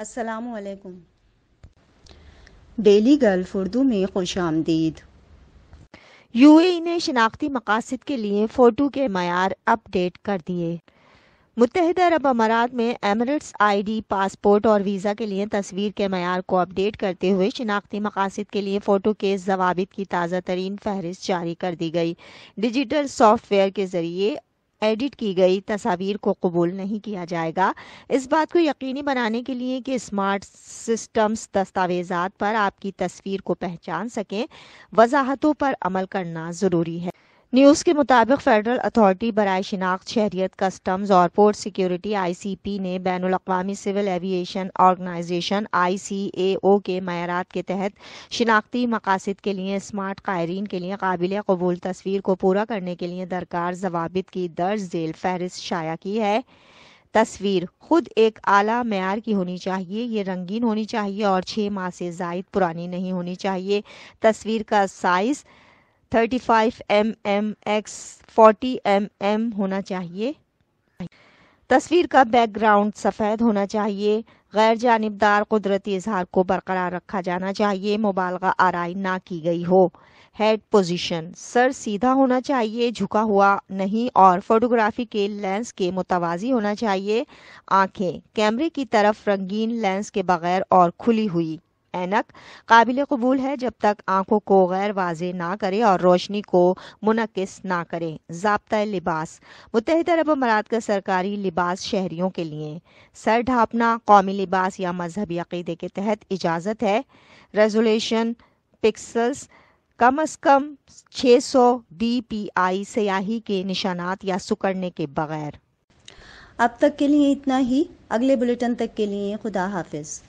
السلام علیکم۔ Daily golf Urdu میں خوش آمدید۔ یو اے ای نے شناختی مقاصد کے لیے فوٹو کے معیار اپ ڈیٹ کر دیے۔ متحدہ عرب امارات میں ایمریٹس آئی ڈی، پاسپورٹ اور ویزا کے لیے تصویر کے معیار کو اپ ڈیٹ کرتے ہوئے شناختی مقاصد کے لیے فوٹو کے ضوابط کی تازہ ترین فہرست جاری کر دی گئی۔ ڈیجیٹل سافٹ ویئر کے ذریعے ایڈٹ کی گئی تصاویر کو قبول نہیں کیا جائے گا۔ اس بات کو یقینی بنانے کے لیے کہ اسمارٹ سسٹمز دستاویزات پر آپ کی تصویر کو پہچان سکیں، وضاحتوں پر عمل کرنا ضروری ہے۔ نیوز کے مطابق فیڈرل اتھارٹی برائے شناخت، شہریت، کسٹمز اور پورٹ سیکیورٹی (ICP) نے بین الاقوامی سول ایوی ایشن آرگنائزیشن (ICAO) کے معیارات کے تحت شناختی مقاصد کے لیے اسمارٹ قائرین کے لیے قابل قبول تصویر کو پورا کرنے کے لیے درکار ضوابط کی درج ذیل فہرست شائع کی ہے۔ تصویر خود ایک اعلیٰ معیار کی ہونی چاہیے، یہ رنگین ہونی چاہیے اور 6 ماہ سے زائد پرانی نہیں ہونی چاہیے۔ تصویر کا سائز 35 mm x 40 mm ہونا چاہیے۔ تصویر کا بیک گراؤنڈ سفید ہونا چاہیے۔ غیر جانبدار قدرتی اظہار کو برقرار رکھا جانا چاہیے، مبالغہ آرائی نہ کی گئی ہو۔ ہیڈ پوزیشن: سر سیدھا ہونا چاہیے، جھکا ہوا نہیں اور فوٹوگرافی کے لینس کے متوازی ہونا چاہیے۔ آنکھیں کیمرے کی طرف رنگین لینس کے بغیر اور کھلی ہوئی اینک قابل قبول ہے جب تک آنکھوں کو غیر واضح نہ کرے اور روشنی کو منعکس نہ کرے۔ ضابطۂ لباس: متحدہ عرب امارات کا سرکاری لباس شہریوں کے لیے سر ڈھانپنا قومی لباس یا مذہبی عقیدے کے تحت اجازت ہے۔ ریزولوشن پکسلز: کم از کم 600 dpi، سیاہی کے نشانات یا سکڑنے کے بغیر۔ اب تک کے لیے اتنا ہی۔ اگلے بلیٹن تک کے لیے خدا حافظ۔